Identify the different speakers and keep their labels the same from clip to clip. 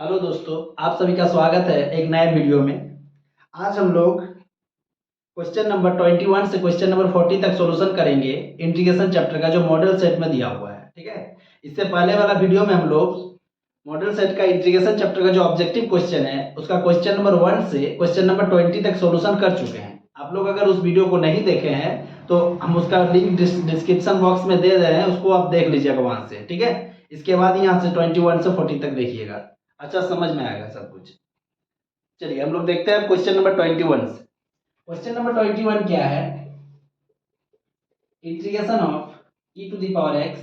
Speaker 1: Hello दोस्तों, आप सभी का स्वागत है एक नए वीडियो में। आज हम लोग क्वेश्चन नंबर 21 से क्वेश्चन नंबर 40 तक सॉल्यूशन करेंगे इंटीग्रेशन चैप्टर का, जो मॉडल सेट में दिया हुआ है। ठीक है, इससे पहले वाला वीडियो में हम लोग मॉडल सेट का इंटीग्रेशन चैप्टर का जो ऑब्जेक्टिव क्वेश्चन है उसका क्वेश्चन नंबर 1 से क्वेश्चन नंबर 20 तक सॉल्यूशन कर चुके हैं। आप लोग अगर उस वीडियो को नहीं देखे हैं तो हम उसका लिंक डिस्क्रिप्शन बॉक्स में दे रहे हैं, उसको आप देख लीजिएगा वहां से। ठीक है, इसके बाद यहाँ से 21 से 40 तक देखिएगा, अच्छा समझ में आएगा सब कुछ। चलिए हम लोग देखते हैं क्वेश्चन नंबर 21 से। क्वेश्चन नंबर 21 क्या है? Integration of e to the power x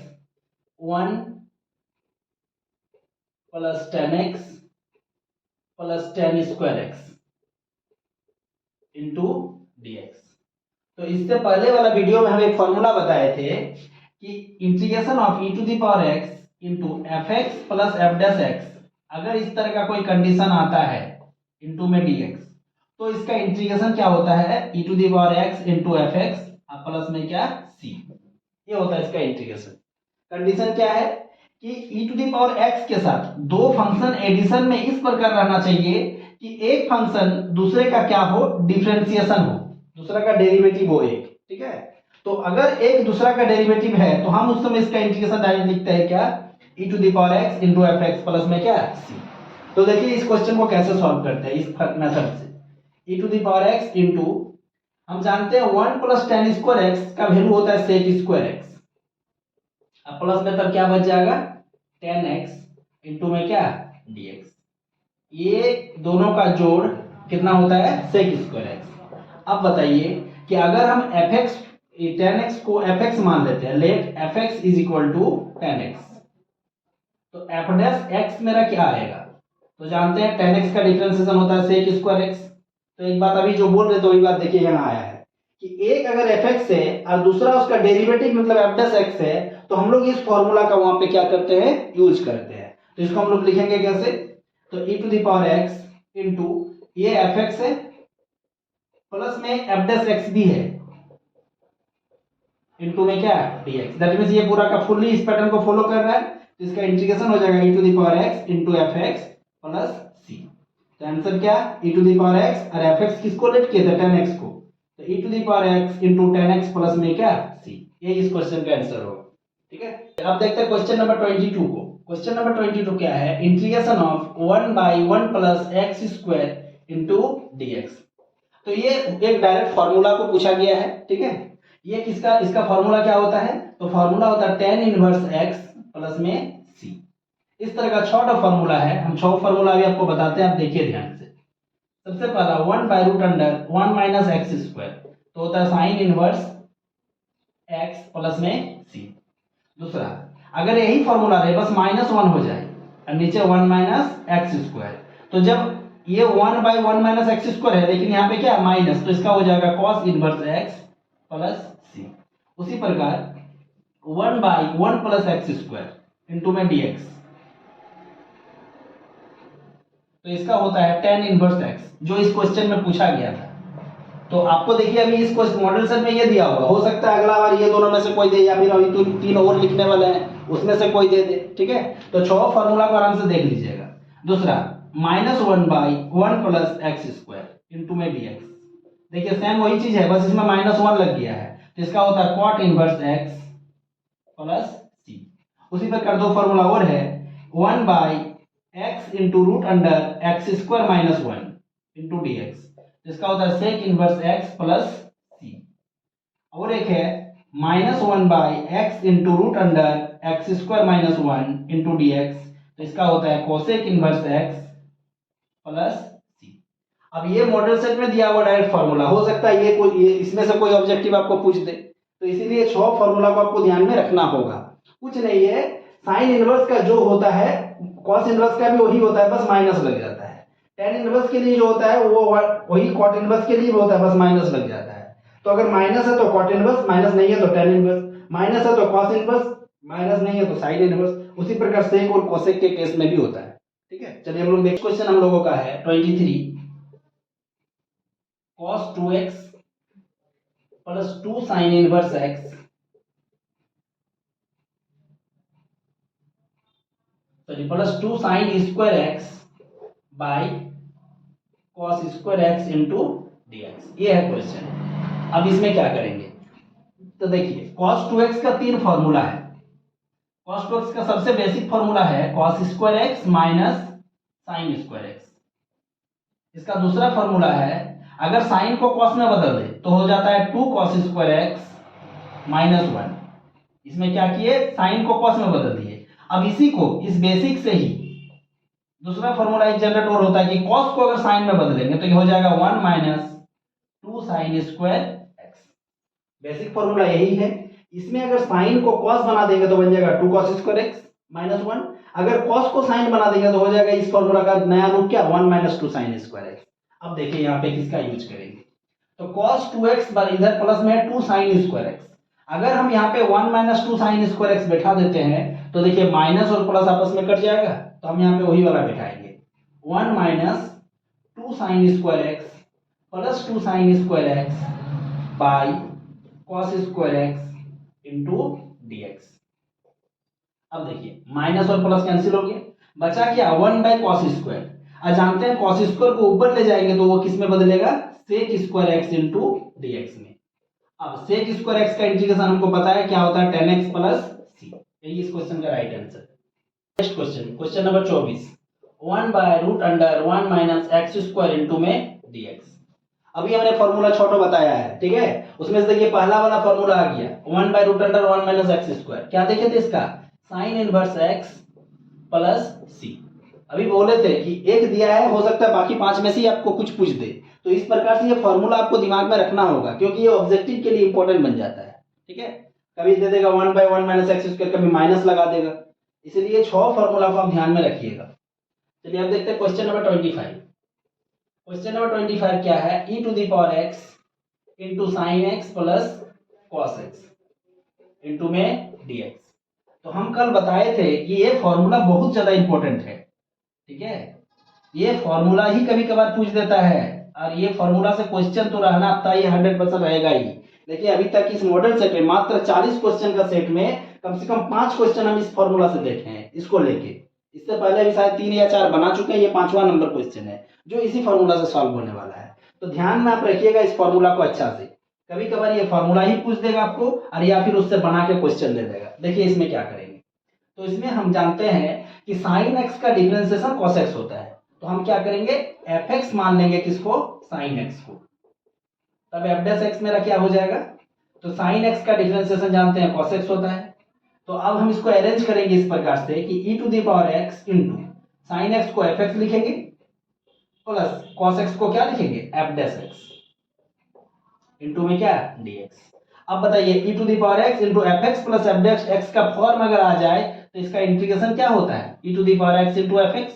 Speaker 1: 1 plus 10x plus 10 square x into dx। तो इससे पहले वाला वीडियो में हम एक फॉर्मूला बताए थे कि integration of e to the power x into f x plus f dash x, अगर इस तरह का कोई कंडीशन आता है इंटू में dx, तो इसका इंटीग्रेशन क्या होता है? e to the power x into f x plus में क्या c, ये होता है इसका इंटीग्रेशन। कंडीशन क्या है कि e to the power x के साथ दो फंक्शन एडिशन में इस प्रकार रहना चाहिए कि एक फंक्शन दूसरे का क्या हो, डिफरेंशिएशन हो, दूसरा का डेरिवेटिव हो एक। ठीक है, तो अगर एक दूसरा का डेरिवेटिव है तो हम उस समय इसका इंटीग्रेशन डायरेक्ट लिखते हैं क्या, e to the power x into f x plus में क्या c। तो देखिए इस क्वेश्चन को कैसे सॉल्व करते हैं इस मेथड से। e to the power x into, हम जानते हैं 1 प्लस 10 स्क्वायर x का वैल्यू होता है sec स्क्वायर x, अब प्लस में तब क्या बच जाएगा 10x इंटू में क्या dx। ये दोनों का जोड़ कितना होता है sec स्क्वायर x। अब बताइए कि अगर हम fx 10x को fx मान लेते हैं, let fx is equal to 10x, तो f डैश x मेरा क्या आएगा? तो जानते हैं 10x का डिफरेंशिएशन होता है sec स्क्वायर x। तो एक बात अभी जो बोल रहे थे वही बात देखिए यहाँ आया है कि एक अगर fx है और दूसरा उसका डेरिवेटिव मतलब f डैश x है, तो हम लोग इस फॉर्मूला का वहां पे क्या करते हैं, यूज करते हैं। तो इसको हम लोग लिखेंगे कैसे? तो e to the power x into ये fx है प्लस में f डैश x भी है इंटू में क्या dx। दैट मींस ये पूरा का फुल्ली इस पैटर्न को फॉलो कर रहा है, तो इसका इंटीग्रेशन हो जाएगा e to the power x into f x plus c। तो आंसर क्या, e to the power x और fx किसको लेट किए थे 10x को, तो e to the power x into 10x plus में क्या c, ये इस क्वेश्चन का आंसर होगा। ठीक है, अब देखते हैं क्वेश्चन नंबर 22 को। क्वेश्चन नंबर 22 क्या है? Integration of 1 by 1 plus x square into dx। तो ये एक डायरेक्ट फॉर्मूला को पूछा गया है। ठीक है, ये किसका, इसका फॉर्मूला क्या होता है? तो फॉर्मूला होता है tan इनवर्स x प्लस में c। इस तरह का छोटा फॉर्मूला है, हम 6 फॉर्मूला भी आपको बताते हैं, आप देखिए ध्यान से। सबसे पहला 1 by root under 1 minus x square, तो होता है साइन इनवर्स x प्लस में c। दूसरा, अगर यही फॉर्मूला रहे बस -1 हो जाए और नीचे 1 माइनस एक्स स्क्वायर, तो जब ये 1 बाई 1 माइनस एक्स स्क्वायर है लेकिन यहाँ पे क्या माइनस, तो इसका हो जाएगा cos inverse x plus c। उसी प्रकार 1 by 1 plus x square into में dx, तो इसका होता है tan इनवर्स x, जो इस क्वेश्चन में पूछा गया था। तो आपको देखिए अभी इस क्वेश्चन मॉडल सेट में ये दिया होगा, हो सकता है अगला बार ये दोनों में से कोई दे, या फिर अभी तो 3 और लिखने वाले हैं उसमें से कोई दे दे। ठीक है, तो 6 फार्मूला को आराम से देख लीजिएगा। दूसरा -1 by 1 plus x square into में dx, देखिए सेम वही चीज है, बस इसमें -1 लग गया है, तो इसका होता है cot inverse x plus c। उसी प्रकार 2 फार्मूला और है, 1 by x into root under x square minus 1 into dx, इसका होता है sec inverse x plus c। और एक है -1 by x into root under x square minus 1 into dx, तो इसका होता है cosec inverse x plus c। अब ये मॉडल सेट में दिया हुआ डायरेक्ट फार्मूला, हो सकता है ये इसमें से कोई ऑब्जेक्टिव आपको पूछ दे, तो इसीलिए 6 फार्मूला को आपको ध्यान में रखना होगा। कुछ नहीं है, साइन इनवर्स का जो होता है cos इनवर्स का भी वही होता है, बस माइनस लग जाता है। tan इनवर्स के लिए जो होता है वो वही cot इनवर्स के लिए भी होता है, बस माइनस लग जाता है। तो अगर माइनस है तो cot इनवर्स, माइनस नहीं है तो tan इनवर्स, माइनस है तो cos इनवर्स, माइनस नहीं है तो sin इनवर्स। उसी प्रकार sec और cosec के केस में भी होता है। ठीक है, चलिए हम लोग नेक्स्ट क्वेश्चन हम लोगों का है 23 cos 2x plus 2 sin inverse x, sorry plus 2 sin square x by cos square x into d x. ये है क्वेश्चन। अब इसमें क्या करेंगे, तो देखिए cos 2x का 3 फॉर्मूला है। cos 2x का सबसे बेसिक फॉर्मूला है cos square x minus sine square x. इसका दूसरा फॉर्मूला है, अगर साइन को cos में बदल दे तो हो जाता है 2 cos स्क्वायर एक्स माइनस 1। इसमें क्या किए, साइन को cos में बदल दिए। अब इसी को इस बेसिक से ही दूसरा फॉर्मूला एक जनरेट और होता है कि cos को अगर साइन में बदलेंगे तो ये हो जाएगा 1 minus 2 sine square x. Basic formula यही है। इसमें अगर साइन को cos बना देंगे तो बन जाएगा 2 cos स्क्वायर एक्स माइनस 1। अगर cos को साइन बना देंगे तो हो जाएगा इस फॉर्मूला का नया रूप क्या, 1 माइनस 2 साइन स्क्वायर एक्स। अब देखिए यहाँ पे किसका यूज करेंगे, तो cos 2x इधर प्लस में है 2 साइन स्क्वायर एक्स। अगर हम यहाँ पे 1 माइनस 2 साइन स्क्वायर एक्स बैठा देते हैं तो देखिए माइनस और प्लस आपस में कट जाएगा, तो हम यहाँ पे वही वाला बैठाएंगे 1 minus 2 sine square x plus 2 sine square x by cos square x into dx। अब देखिए माइनस और प्लस कैंसिल हो गया, बचा क्या 1 बाई कॉस स्क्वायर। आज जानते हैं कॉस स्क्वायर को ऊपर ले जाएंगे तो वो किस में बदलेगा, sec square x into dx में। अब सेक स्क्वायर एक्स का इंटीग्रेशन हमको पता है क्या होता है, tan x प्लस सी। यही इस क्वेश्चन का right answer. Next question, question number 24, 1 by root under 1 minus x square into में dx। अभी हमने फॉर्मूला छोटा बताया है, ठीक है। उसमें से देखिए पहला वाला फॉर्मूला आ गया 1 by root under 1 minus x square. क्या देखे थे इसका, sine inverse x plus c. अभी बोले थे कि एक दिया है, हो सकता है बाकी 5 में से ही आपको कुछ पूछ दे, तो इस प्रकार से ये फॉर्मूला आपको दिमाग में रखना होगा क्योंकि ये ऑब्जेक्टिव के लिए इंपॉर्टेंट बन जाता है, ठीक है। कभी दे देगा 1 बाय 1 माइनस एक्स स्क्वायर, कभी माइनस लगा देगा, इसलिए 6 फॉर्मूला को आप ध्यान में रखिएगा। चलिए अब देखते हैं क्वेश्चन नंबर 25। क्वेश्चन नंबर 25 क्या है, e to the power x into sine x plus cos x into में dx। तो हम कल बताए थे कि ये फॉर्मूला बहुत ज्यादा इंपॉर्टेंट है, ठीक है। ये फॉर्मूला ही कभी कभार पूछ देता है और ये फॉर्मूला से क्वेश्चन तो रहना आता ही 100% रहेगा ही। देखिए अभी तक इस मॉडल सेट में मात्र 40 क्वेश्चन का सेट में कम से कम 5 क्वेश्चन हम इस फॉर्मूला से देखे हैं इसको लेके। इससे पहले भी शायद 3 या 4 बना चुके हैं, ये 5वां नंबर क्वेश्चन है जो इसी फॉर्मूला से सॉल्व होने वाला है। तो ध्यान में आप रखिएगा इस फॉर्मूला को अच्छा से, कभी कभार ये फॉर्मूला ही पूछ देगा आपको और या फिर उससे बना के क्वेश्चन दे देगा। देखिए इसमें क्या करेंगे, तो इसमें हम जानते हैं कि साइन एक्स का डिफरेंशिएशन कॉस एक्स होता है, तो हम क्या करेंगे एफ एक्स मान लेंगे, किसको, साइन एक्स को। तब एफ डैश एक्स मेरा क्या हो जाएगा, तो साइन एक्स का डिफरेंशिएशन जानते हैं कॉस एक्स होता है। तो अब हम इसको अरेंज करेंगे इस प्रकार से कि e to the power x into sine x को एफ एक्स लिखेंगे प्लस कॉस एक्स को क्या लिखेंगे एफ डैश एक्स इंटू में क्या dx। अब बताइए e to the power x into f x plus f dash x का फॉर्म अगर आ जाए तो इसका इंटीग्रेशन क्या होता है, e to the power x into f x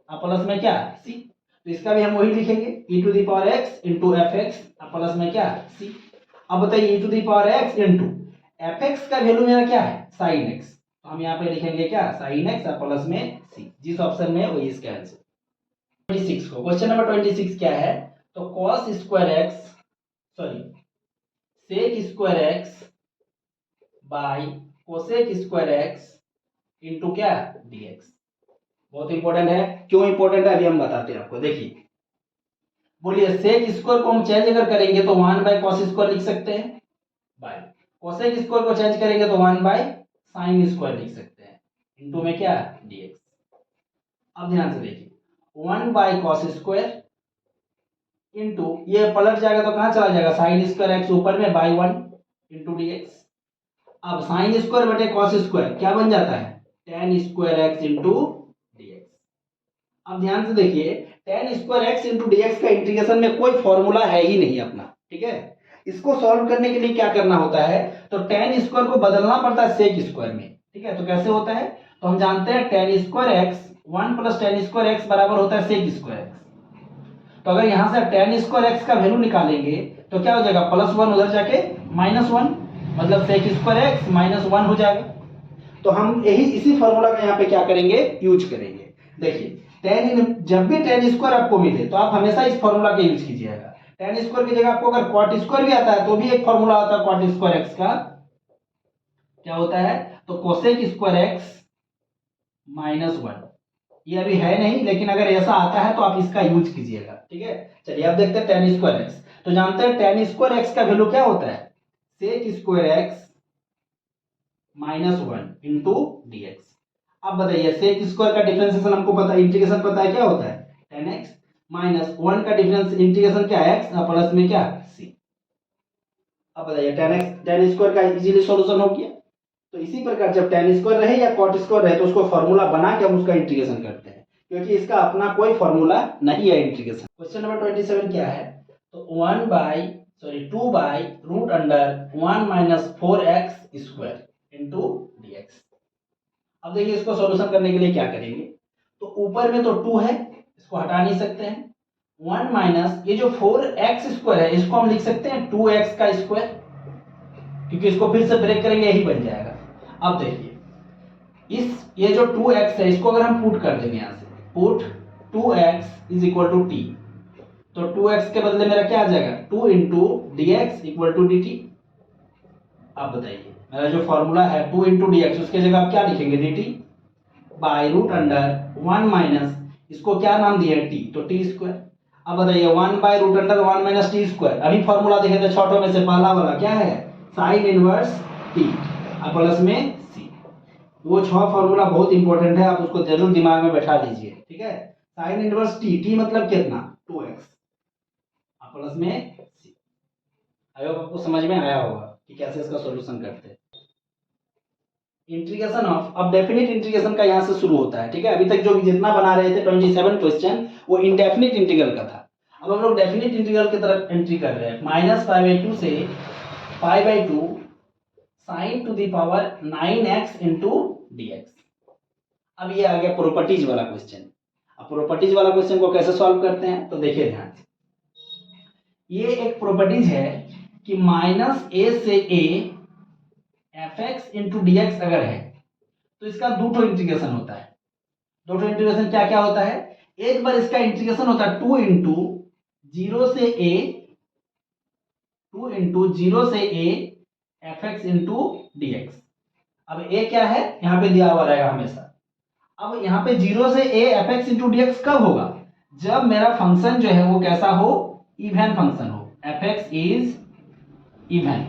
Speaker 1: plus में क्या c। तो इसका भी हम वही लिखेंगे e to the power x into f x plus में क्या c। अब बताइए e to the power x into f x का वैल्यू मेरा क्या है साइन एक्स, तो हम यहाँ पे लिखेंगे क्या साइन एक्स प्लस में सी। जिस ऑप्शन में वही इसका आंसर। 26 को, क्वेश्चन नंबर 26 क्या है, तो cos square x sorry sec square x by cosec square x into क्या dx। बहुत इंपॉर्टेंट है, क्यों इंपॉर्टेंट है अभी हम बताते हैं आपको। देखिए बोलिए सेक स्क्वायर को हम चेंज अगर करेंगे तो 1 बाय कॉस स्क्वायर लिख सकते हैं, बाय कोसेक स्क्वायर को चेंज करेंगे तो 1 बाय साइन स्क्वायर लिख सकते हैं इनटू में क्या dx। अब ध्यान से देखिए 1 बाय कॉस स्क्वायर इनटू ये पलट जाएगा तो कहां चला जाएगा साइन स्क्वायर एक्स ऊपर में बाय 1 इनटू dx। अब साइन स्क्वायर बटे कॉस स्क्वायर क्या बन जाता है tan square x into dx। अब ध्यान से देखिए tan square x into dx का इंटीग्रेशन में कोई फॉर्मूला है ही नहीं अपना, ठीक है। इसको सॉल्व करने के लिए क्या करना होता है, तो tan स्क्वायर को बदलना पड़ता है सेक स्क्वायर में, ठीक है। तो कैसे होता है, तो हम जानते हैं tan square x 1 plus tan square x बराबर होता है सेक स्क्वायर एक्स। तो अगर यहां से tan स्क्वायर एक्स का वैल्यू निकालेंगे तो क्या हो जाएगा +1 उधर जाके -1, मतलब सेक स्क्वायर एक्स -1 हो जाएगा। तो हम यही इसी फॉर्मूला का यहाँ पे क्या करेंगे यूज करेंगे। देखिए जब भी tan स्क्वायर आपको मिले तो आप हमेशा इस फॉर्मूला का यूज कीजिएगा। tan स्क्वायर की जगह आपको अगर cot स्क्वायर भी आता है तो भी एक फॉर्मूला होता है cot स्क्वायर एक्स का, क्या होता है, तो कोसेक स्क्वायर एक्स -1 ये अभी है नहीं, लेकिन अगर ऐसा आता है तो आप इसका यूज कीजिएगा, ठीक है। चलिए अब देखते हैं tan स्क्वायर एक्स। तो जानते हैं tan स्क्वायर एक्स का वैल्यू क्या होता है, sec square x -1 into dx। अब बताइए सेक स्क्वायर का डिफरेंशिएशन हमको पता है, इंटीग्रेशन पता है क्या होता है, tan x -1 का डिफरेंस इंटीग्रेशन क्या है x प्लस में क्या c। अब बताइए tan स्क्वायर का इजीली सॉल्यूशन हो गया। तो इसी प्रकार जब tan स्क्वायर रहे या cot स्क्वायर रहे तो उसको फार्मूला बना के हम उसका इंटीग्रेशन करते हैं, क्योंकि इसका अपना कोई फार्मूला नहीं है इंटीग्रेशन। क्वेश्चन नंबर 27 क्या है, तो 2/1 4x स्क्वायर इंटू dx। अब देखिए इसको सॉल्यूशन करने के लिए क्या करेंगे, तो ऊपर में तो 2 है, इसको हटा नहीं सकते हैं। 1 माइनस ये जो 4x स्क्वायर है इसको हम लिख सकते हैं 2x का स्क्वायर, क्योंकि इसको फिर से ब्रेक करेंगे यही बन जाएगा। अब देखिए ये जो 2x है इसको अगर हम पुट कर देंगे यहाँ से, put 2x is equal to t, तो 2x के बदले मेरा क्या आ जाएगा 2 into d x equal to d t. अब बताइए मेरा जो फॉर्मूला है 2 इंटू डी एक्स, उसके जगह आप क्या लिखेंगे d t by root under 1 minus इसको क्या नाम दिया है टी, तो टी स्क्वायर। अब बताइए 1 by root under 1 minus t square. अभी फॉर्मूला देखे थे छोटों में से पहला वाला क्या है, साइन इनवर्स टी अब प्लस में सी। वो 6 फॉर्मूला बहुत इंपॉर्टेंट है, आप उसको जरूर दिमाग में बैठा लीजिए, ठीक है। साइन इनवर्स टी, टी मतलब कितना 2x प्लस में सी। आई होप आपको समझ में आया होगा कि कैसे इसका सॉल्यूशन करते हैं। इंटीग्रेशन ऑफ, अब डेफिनेट इंटीग्रेशन का यहाँ से शुरू होता है, ठीक है। अभी तक जो जितना बना रहे थे 27 क्वेश्चन वो इनडेफिनिट इंटीग्रल का था। अब हम लोग डेफिनेट इंटीग्रल की तरफ एंट्री कर रहे हैं। -π/2 से π/2 sin to the power 9x into dx। अब ये आ गया प्रॉपर्टीज वाला क्वेश्चन। अब प्रॉपर्टीज वाला क्वेश्चन को कैसे सॉल्व करते हैं, तो देखिए ध्यान से, ये एक प्रॉपर्टीज है कि -a से a fx इंटू dx अगर है तो इसका दो ठो इंटीग्रेशन होता है। दो ठो इंटीग्रेशन क्या क्या होता है, एक बार इसका इंटीग्रेशन होता है 2 इंटू 0 से a fx इंटू dx। अब a क्या है यहाँ पे दिया हुआ रहेगा हमेशा। अब यहाँ पे 0 से a fx इंटू dx कब होगा, जब मेरा फंक्शन जो है वो कैसा हो, इवन फंक्शन हो, fx इज इवन,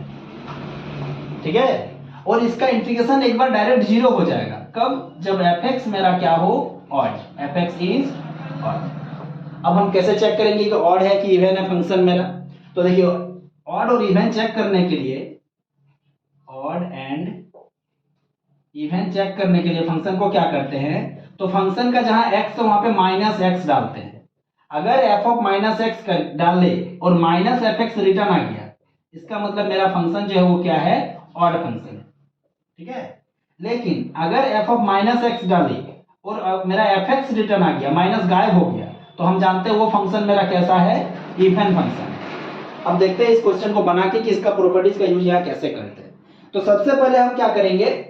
Speaker 1: ठीक है। और इसका इंटीग्रेशन एक बार डायरेक्ट 0 हो जाएगा, कब, जब fx मेरा क्या हो ऑड, fx इज ऑड। अब हम कैसे चेक करेंगे कि ऑड है कि इवन है फंक्शन मेरा, तो देखिए ऑड और इवन चेक करने के लिए, ऑड एंड इवन चेक करने के लिए फंक्शन को क्या करते हैं, तो फंक्शन का जहां x है वहां पे -x डालते हैं। अगर f ऑफ -x कर डाल ले और -fx रिटर्न आ गया, इसका मतलब मेरा फंक्शन जो है वो क्या है, ऑड फंक्शन है, ठीक है। लेकिन अगर f ऑफ -x डाले और मेरा fx रिटर्न आ गया, माइनस गायब हो गया, तो हम जानते हैं वो फंक्शन मेरा कैसा है, इवन फंक्शन है। अब देखते हैं इस क्वेश्चन को बना के कि इसका प्रॉपर्टीज का यूज यहाँ कैसे करते हैं। तो सबसे पहले हम क्या करेंगे,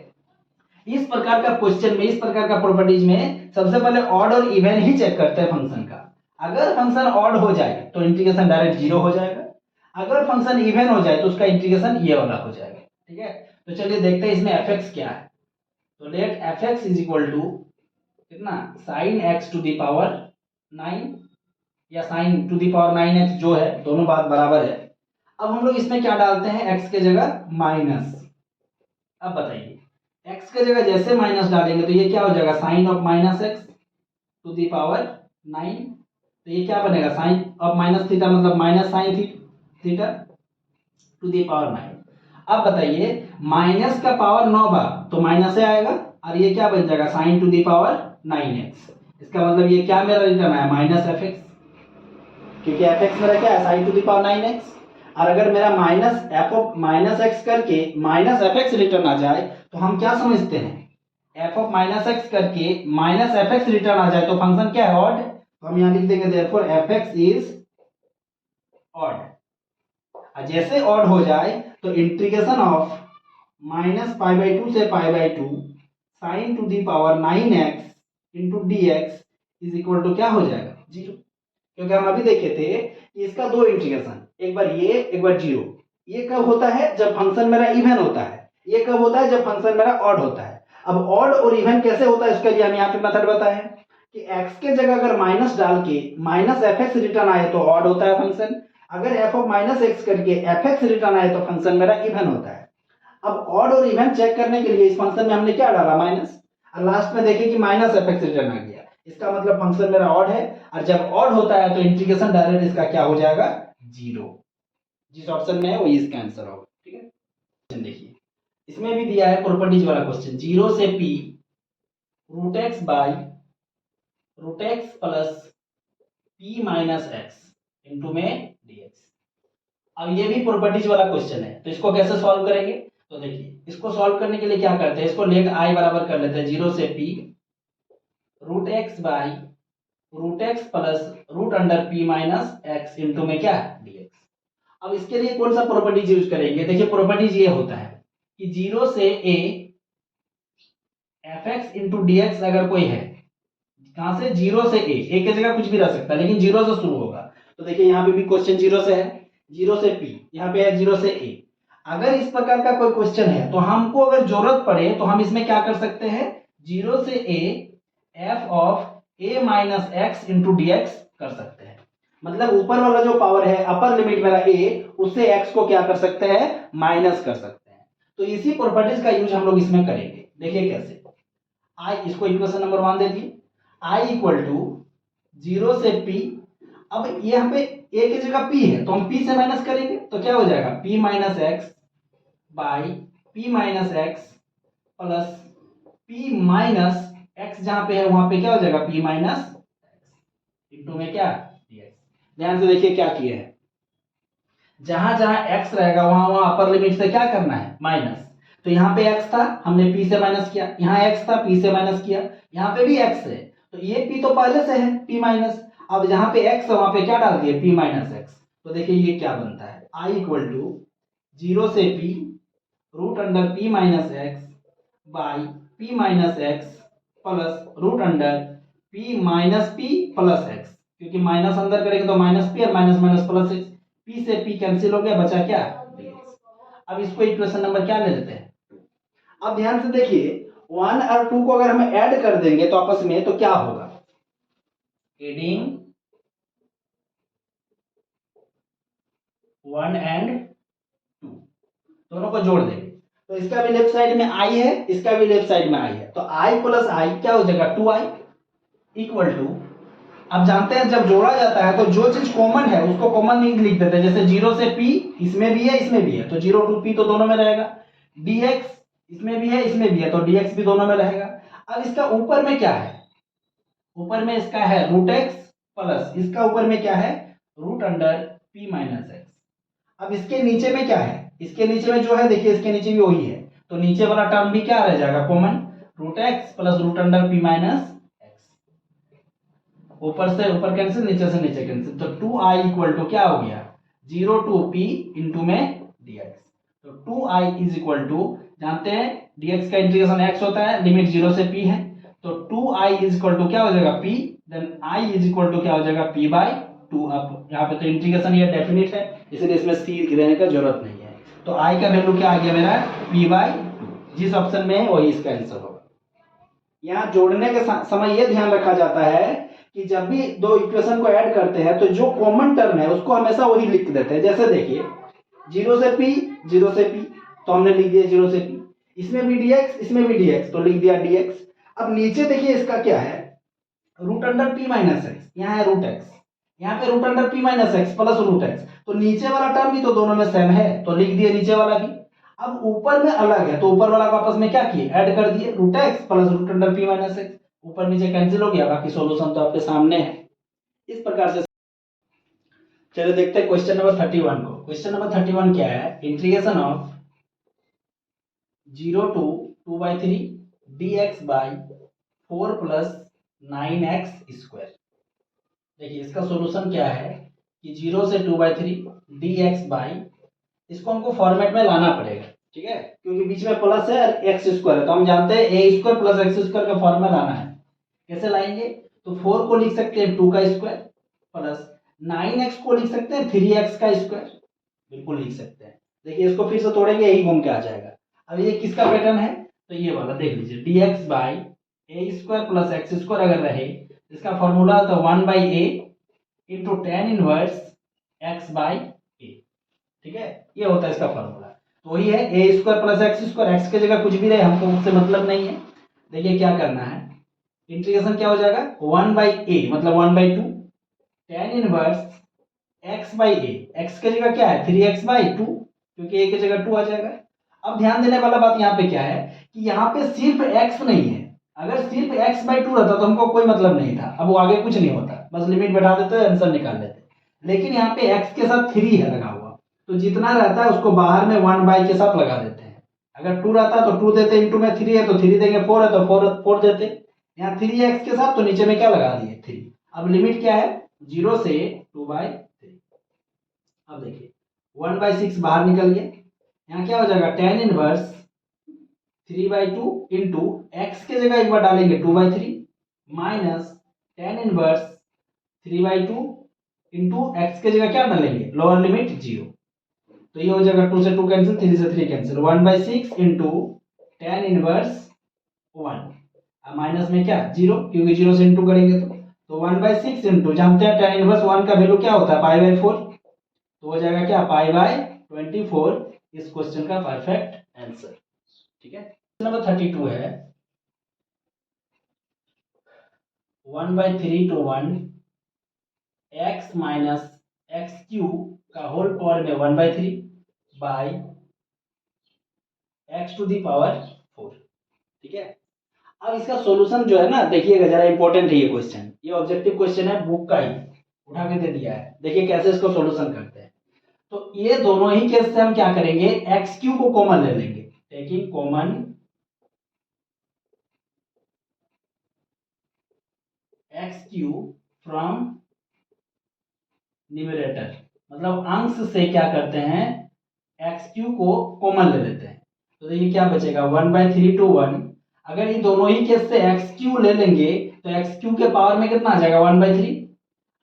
Speaker 1: इस प्रकार का क्वेश्चन में, इस प्रकार का प्रॉपर्टीज में सबसे पहले ऑड और इवन ही चेक करते हैं फंक्शन का। अगर फंक्शन ऑड हो जाए तो इंटीग्रेशन डायरेक्ट 0 हो जाएगा, अगर फंक्शन इवन हो जाए तो उसका इंटीग्रेशन ये वाला हो जाएगा, ठीक है। तो चलिए देखते हैं इसमें fx क्या है। तो let fx is equal to कितना, sin x to the power 9 या sin to the power 9x, जो है दोनों बात बराबर है। अब हम लोग इसमें क्या डालते हैं, x के जगह माइनस। अब बताइए x के जगह जैसे माइनस डालेंगे तो ये क्या हो जाएगा, sine of -x to the power 9, तो ये क्या बनेगा, साइन ऑफ माइनस थीटा मतलब minus sine theta to the power 9। अब बताइए माइनस का पावर 9 बार तो माइनस से आएगा, और ये क्या बन जाएगा, sign to the power 9x। इसका मतलब ये क्या मेरा रिटर्न आया, -fx, क्योंकि fx मेरा क्या है, sign to the power 9x। और अगर मेरा -x करके -fx रिटर्न आ जाए तो हम क्या समझते हैं, f ऑफ -x करके -fx रिटर्न आ जाए तो फंक्शन क्या है, ऑड। तो हम यहाँ लिख देंगे देयरफॉर fx इज ऑड। जैसे ऑड हो जाए तो इंटीग्रेशन ऑफ -π/2 से π/2 sin to the power 9x into dx is equal to क्या हो जाएगा, 0। क्योंकि हम अभी देखे थे कि इसका दो इंटीग्रेशन, एक बार ये एक बार 0। ये कब होता है, जब फंक्शन मेरा इवन होता है, ये कब होता है, जब फंक्शन मेरा ऑड होता है। अब ऑड और इवन कैसे होता है, इसके लिए हम यहाँ पे मेथड बताए हैं। कि x के जगह अगर माइनस डाल के माइनस एफ एक्स रिटर्न आए तो ऑड होता है फंक्शन, अगर एफ ऑफ माइनस एक्स करके एफ एक्स रिटर्न आए तो फंक्शन मेरा इवन होता है। अब ऑड और इवन चेक करने के लिए इस फंक्शन में हमने क्या डाला, माइनस, और लास्ट में देखें कि माइनस एफ एक्स रिटर्न आ गया, इसका मतलब फंक्शन मेरा ऑड है, और जब ऑड होता है तो इंटीग्रेशन डायरेक्ट इसका क्या हो जाएगा, जीरो। जिस ऑप्शन में है वही इसका आंसर होगा। ठीक है, देखिए इसमें भी दिया है प्रॉपर्टीज वाला क्वेश्चन, 0 से p root x by root x plus p minus x into में dx। अब ये भी प्रॉपर्टीज वाला क्वेश्चन है, तो इसको कैसे सॉल्व करेंगे, तो देखिए इसको सॉल्व करने के लिए क्या करते हैं, इसको लेट i बराबर कर लेते हैं 0 से p root x by root x plus root under p minus x into में क्या, dx। अब इसके लिए कौन सा प्रॉपर्टीज यूज करेंगे, देखिए प्रॉपर्टीज ये होता है कि 0 से a F x into d x अगर कोई है, कहां से, 0 से a की जगह कुछ भी रह सकता है लेकिन 0 से शुरू होगा, तो देखिए यहाँ पे भी क्वेश्चन 0 से है, 0 से p, यहाँ पे है 0 से a। अगर इस प्रकार का कोई क्वेश्चन है तो हमको अगर जरूरत पड़े तो हम इसमें क्या कर सकते हैं, 0 से a F of a minus x into d x कर सकते हैं। मतलब ऊपर वाला जो पावर है अपर लिमिट मेरा a, उससे x को क्या कर सकते हैं, माइनस कर सकते हैं। तो इसी प्रॉपर्टीज का यूज हम लोग इसमें करेंगे, देखिए कैसे। i, इसको इक्वेशन नंबर 1 दे दिए, i इक्वल टू 0 से p, अब यहाँ पे a की जगह p है तो हम p से माइनस करेंगे तो क्या हो जाएगा, p minus x by p minus x plus p minus x, जहां पे है वहां पे क्या हो जाएगा, p माइनस एक्स इंटू में क्या, dx। ध्यान से देखिए क्या किए हैं, जहां जहां x रहेगा वहां वहां अपर लिमिट से क्या करना है, माइनस। तो यहाँ पे x था हमने p से माइनस किया, यहाँ x था p से माइनस किया, यहाँ पे भी x है तो ये p तो पहले से है p माइनस, अब जहां पे x है वहां पे क्या डाल दिए, p माइनस एक्स। तो देखिए ये क्या बनता है, i इक्वल टू 0 से p root under p minus x by p minus x plus root under p minus p plus x, क्योंकि माइनस अंदर करेंगे तो माइनस p और minus minus plus x, p से p कैंसिल हो गया, बचा क्या, dx। अब इसको इक्वेशन नंबर क्या ले लेते हैं, अब ध्यान से देखिए 1 और 2 को अगर हम ऐड कर देंगे तो आपस में तो क्या होगा, एडिंग 1 एंड 2, दोनों को जोड़ देंगे तो इसका भी लेफ्ट साइड में i है, इसका भी लेफ्ट साइड में i है, तो i प्लस i क्या हो जाएगा, 2i इक्वल टू, अब जानते हैं जब जोड़ा जाता है तो जो चीज कॉमन है उसको कॉमन नहीं लिख देते, जैसे 0 से p इसमें भी है इसमें भी है तो 0 टू p तो दोनों में रहेगा, dx इसमें भी है इसमें भी है तो dx भी दोनों में रहेगा। अब इसका ऊपर में क्या है, ऊपर में इसका है रूट एक्स प्लस इसका ऊपर में क्या है, root under p minus x. अब इसके नीचे में क्या है, इसके नीचे में जो है देखिए इसके नीचे भी वही है, तो नीचे वाला टर्म भी क्या रह जाएगा, common, root x plus root under p minus x. ऊपर से ऊपर कैंसिल, नीचे से नीचे कैंसिल, तो 2i इक्वल टू क्या हो गया, 0 टू p इंटू में dx। तो 2i इज इक्वल टू, जानते हैं dx का इंटीग्रेशन x होता है, लिमिट 0 से p है, तो 2i इज इक्वल टू क्या हो जाएगा, p, then i is equal to क्या हो जाएगा, p बाई 2। अब यहाँ पे तो इंटीग्रेशन ये डेफिनिट है इसलिए इसमें c रहने का जरूरत नहीं है, तो i का वैल्यू क्या आ गया मेरा, p बाई 2, जिस ऑप्शन में है वही इसका आंसर होगा। यहाँ जोड़ने के समय यह ध्यान रखा जाता है कि जब भी दो इक्वेशन को ऐड करते हैं तो जो कॉमन टर्म है उसको हमेशा वही लिख देते हैं, जैसे देखिए 0 से p 0 से p तो हमने लिख दिया 0 से p, इसमें भी dx इसमें भी dx तो लिख दिया dx। अब नीचे देखिए इसका क्या है, root under p minus x, यहाँ है रूट एक्स, यहाँ पे root under p minus x plus root x, तो नीचे वाला टर्म भी तो दोनों में सेम है तो लिख दिए नीचे वाला भी। अब ऊपर में अलग है तो ऊपर वाला को आपस में क्या किए, ऐड कर दिए, root x plus root under p minus x, ऊपर नीचे कैंसिल हो गया, बाकी सॉल्यूशन तो आपके सामने है। इस प्रकार से चलिए देखते हैं क्वेश्चन नंबर 31 को। क्वेश्चन नंबर 31 क्या है, integration of 0 to 2/3 dx by 4 plus 9x square. देखिए इसका सॉल्यूशन क्या है कि 0 से 2/3 dx बाई, इसको हमको फॉर्मेट में लाना पड़ेगा, ठीक है, क्योंकि बीच में प्लस है और एक्स स्क्वायर है तो हम जानते हैं ए स्क्वायर प्लस एक्स स्क्वायर का फॉर्म में लाना है। कैसे लाएंगे, तो 4 को लिख सकते हैं 2 का स्क्वायर प्लस 9x को लिख सकते हैं 3x का स्क्वायर, बिल्कुल लिख सकते हैं। देखिए इसको फिर से तोड़ेंगे यही घूम के आ जाएगा। अब ये किसका पैटर्न है, तो ये वाला देख लीजिए, dx by A square plus x square अगर रहे इसका फॉर्मूला होता है 1/a into tan inverse x by a। ठीक है, ये होता है इसका फॉर्मूला। तो वही है a square plus x square, x की जगह कुछ भी रहे हमको उससे मतलब नहीं है। देखिए क्या करना है, इंटीग्रेशन क्या हो जाएगा 1/a मतलब 1/2 tan inverse x by a, x की जगह क्या है 3x/2 क्योंकि a की जगह 2 आ जाएगा। अब ध्यान देने वाला बात यहाँ पे क्या है कि यहाँ पे सिर्फ x नहीं है, अगर सिर्फ x/2 रहता तो हमको कोई मतलब नहीं था, अब वो आगे कुछ नहीं होता, बस लिमिट बैठा देते आंसर निकाल लेते। लेकिन यहाँ पे x के साथ 3 है लगा हुआ, तो जितना रहता है उसको बाहर में 1 के साथ लगा देते हैं। अगर 2 रहता तो 2 देते, इंटू में 3 है तो 3 देंगे, 4 है तो 4 देते। यहाँ 3x के साथ तो नीचे में क्या लगा दिए 3। अब लिमिट क्या है 0 से 2/3। अब देखिए 1/6 बाहर निकल गया, यहाँ क्या हो जाएगा tan इनवर्स 3/2 इंटू एक्स के जगह एक बार डालेंगे 2/3 minus tan inverse 3/2 into x के जगह क्या डालेंगे लोअर लिमिट 0। तो ये हो जाएगा 2 से 2 कैंसिल, 3 से 3 कैंसिल, 1/6 इंटू tan इनवर्स 1 अब माइनस में क्या 0 क्योंकि 0 से इंटू करेंगे तो 1/6 इंटू जानते हैं tan इनवर्स 1 का वैल्यू क्या होता है π/4, तो हो जाएगा क्या π/24 इस क्वेश्चन का परफेक्ट आंसर। ठीक है, नंबर 32 है 1/3 to 1 x minus x cube का होल पावर में 1/3 by x to the power 4। ठीक है, अब इसका सॉल्यूशन जो है ना देखिएगा जरा, इंपॉर्टेंट है ये क्वेश्चन, ये ऑब्जेक्टिव क्वेश्चन है, बुक का ही उठा के दे दिया है। देखिए कैसे इसको सॉल्यूशन करते हैं। तो ये दोनों ही केस से हम क्या करेंगे एक्स क्यू को कॉमन ले लेंगे, taking common x Q from numerator, मतलब अंश से क्या करते हैं एक्स क्यू को कॉमन ले लेते हैं। तो देखिए क्या बचेगा 1/3 to 1, अगर ये दोनों ही केस से एक्स क्यू ले लेंगे तो एक्स क्यू के पावर में कितना आ जाएगा 1/3,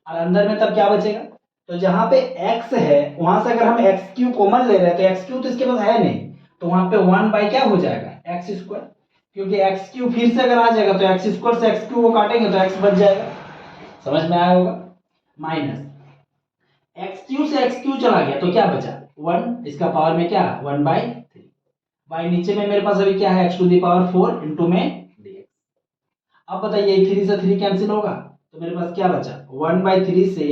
Speaker 1: और अंदर में तब क्या बचेगा, तो जहां पे x है वहां से अगर हम एक्स क्यू कॉमन ले रहे हैं तो एक्स क्यू तो इसके पास है नहीं, तो वहां पे 1 क्या हो जाएगा एक्स स्क्वायर, क्योंकि एक्स क्यू फिर से अगर आ जाएगा तो एक्स स्क्वायर से एक्स क्यू को काटेंगे तो एक्स बच जाएगा, समझ में आया होगा। माइनस एक्स क्यू से एक्स क्यू चला गया तो क्या बचा 1, इसका पावर में क्या 1/3 बाई नीचे में मेरे पास अभी क्या है x to the power 4 into में dx। अब बताइए 3 से 3 कैंसिल होगा तो मेरे पास क्या बचा 1/3 से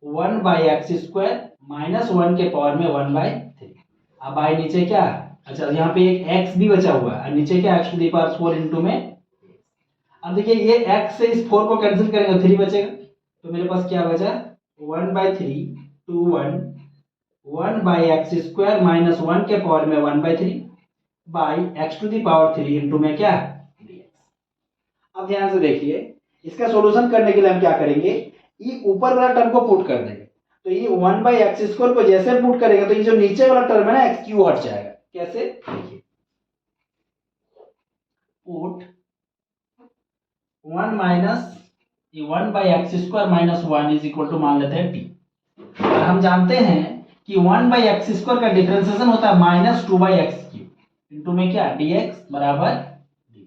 Speaker 1: 1 बाई एक्स स्क्वायर माइनस 1 के पावर में 1/3। अब बाई नीचे क्या, अच्छा यहाँ पे एक x भी बचा हुआ है और नीचे क्या x to the power 4 into में। अब देखिए ये x से इस 4 को कैंसिल करेंगे 3 बचेगा, तो मेरे पास क्या बचा 1/3 to 1 by x square minus 1 के पावर में 1/3 by x to the power 3 into में क्या dx। अब ध्यान से देखिए इसका सॉल्यूशन करने के लिए हम क्या करेंगे, ये ऊपर वाला टर्म को पुट कर देंगे, तो ये 1/x² को जैसे पुट करेंगे तो ये जो नीचे वाला टर्म है ना एक्स क्यू हट जाएगा। कैसे देखिए put 1 minus 1/x² minus 1 is equal to मान लेते हैं t, और हम जानते हैं कि 1/x² का डिफरेंशिएशन होता है -2/x³ इंटू में क्या dx बराबर dt।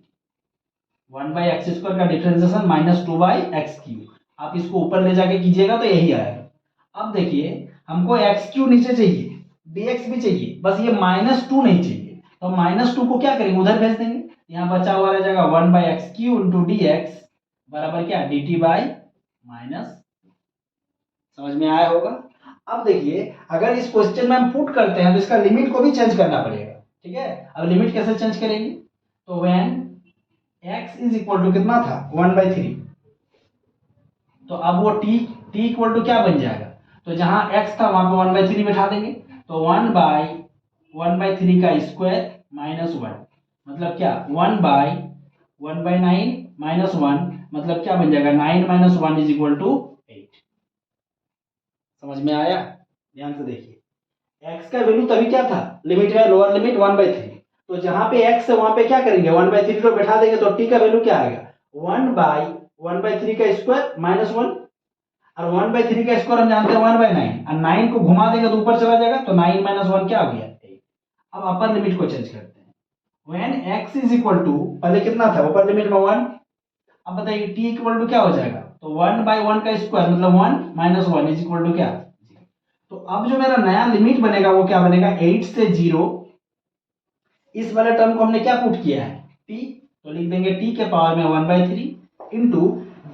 Speaker 1: 1/x² का डिफरेंशिएशन -2/x³, आप इसको ऊपर ले जाके कीजिएगा तो यही आएगा। अब देखिए हमको x³ नीचे चाहिए dx भी चाहिए, बस ये -2 नहीं चाहिए, तो -2 को क्या करेंगे उधर भेज देंगे, यहाँ बचा हुआ रह जाएगा 1/x³ इंटू dx बराबर क्या dt बाई माइनस, समझ में आया होगा। अब देखिए अगर इस क्वेश्चन में हम पुट करते हैं तो इसका लिमिट को भी चेंज करना पड़ेगा। ठीक है, अब लिमिट कैसे चेंज करेंगे, तो when x is equal to कितना था 1/3, तो अब वो t इक्वल टू क्या बन जाएगा, तो जहां x था वहां पे 1/3 बैठा देंगे, तो 1/3 का स्क्वायर माइनस 1 मतलब क्या 1/9 माइनस 1 मतलब क्या बन जाएगा 9 माइनस 1 इज इक्वल टू 8। समझ में आया, ध्यान से देखिए x का वैल्यू तभी क्या था लिमिट में लोअर लिमिट 1/3, तो जहां पे x है वहां पे क्या करेंगे 1/3 को बैठा देंगे, तो t का वैल्यू क्या आएगा 1/1/3 का स्क्वायर माइनस 1, और 1/3 का स्क्वायर हम जानते हैं 1/9, और 9 को घुमा देंगे तो ऊपर चला जाएगा, तो 9 माइनस 1 क्या हो गया 8। अब अपर लिमिट को चेंज करते हैं, when x is equal to पहले कितना था ऊपर लिमिट में 1, अब बताइए t इक्वल टू क्या हो जाएगा, तो 1/1 का स्क्वायर मतलब 1 माइनस 1 इज इक्वल टू क्या, 0। तो अब जो मेरा नया लिमिट बनेगा वो क्या बनेगा, 8 से 0, इस वाले टर्म को हमने क्या पुट किया है, t, तो लिख देंगे t के पावर में 1/3 into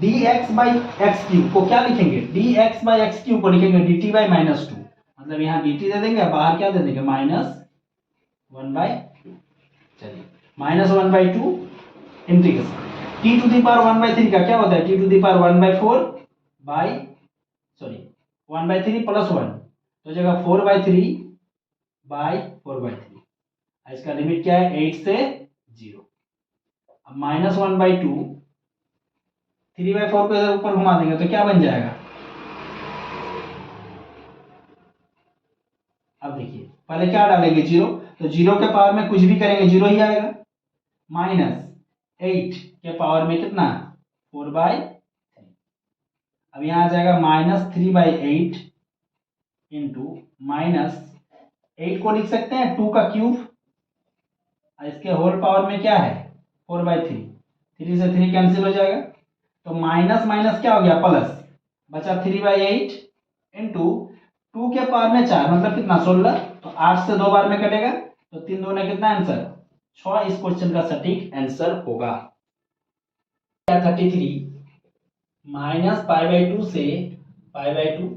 Speaker 1: dx by x cube को क्या लिखेंगे, dx बाई एक्स क्यूब को लिखेंगे dt बाई -2, मतलब यहाँ dt दे देंगे, बाहर क्या दे देंगे -1/2, चलिए -1/2 integration t to the power 1/3 का क्या होता है, t to the power 1/4 by 1/3 plus 1 तो जगह 4/3 बाई 4/3, इसका लिमिट क्या है 8 से 0। अब -1/2 3/4 को इधर ऊपर घुमा देंगे तो क्या बन जाएगा, अब देखिए पहले क्या डालेंगे 0, तो 0 के पावर में कुछ भी करेंगे 0 ही आएगा, -8 के पावर में कितना 4/3, अब यहाँ आ जाएगा -3/8 इंटू -8 को लिख सकते हैं 2 का क्यूब, इसके होल पावर में क्या है 4/3, 3 से 3 कैंसिल हो जाएगा, तो माइनस माइनस क्या हो गया प्लस, बचा 3/8 इंटू 2 के पावर में 4 मतलब कितना 16, तो 8 से 2 बार में कटेगा, तो 3 2 ने कितना आंसर 6, इस क्वेश्चन का सटीक आंसर होगा 33 -π/2 से π/2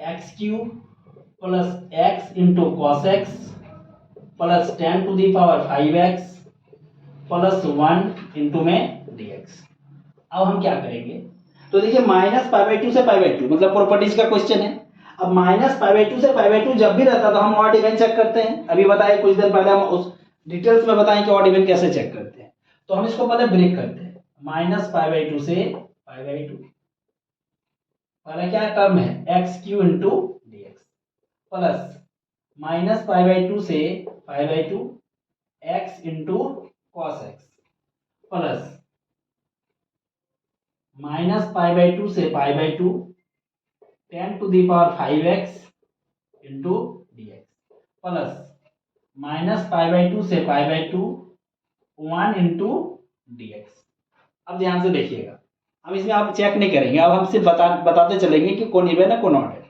Speaker 1: x cube plus x into cos x plus 10 to the power 5x plus 1 into में dx। अब हम क्या करेंगे, तो देखिए -π/2 से π/2 मतलब प्रॉपर्टीज का क्वेश्चन है। अब -π/2 से π/2 जब भी रहता तो हम ऑड इवन चेक करते हैं, अभी बताए कुछ देर पहले हम उस डिटेल्स में बताएं कि ऑड इवन कैसे चेक करते हैं, तो हम इसको पहले ब्रेक करते हैं, -π/2 से π/2 पहले क्या टर्म है x cube into dx plus -π/2 से π/2 x into cos x plus -π/2 से π/2 10 to the power 5x into dx plus -π/2 से π/2 1 इंटू dx। अब ध्यान से देखिएगा, हम इसमें आप चेक नहीं करेंगे, अब हम सिर्फ बताते चलेंगे कि कौन इवन है कौन ऑड है।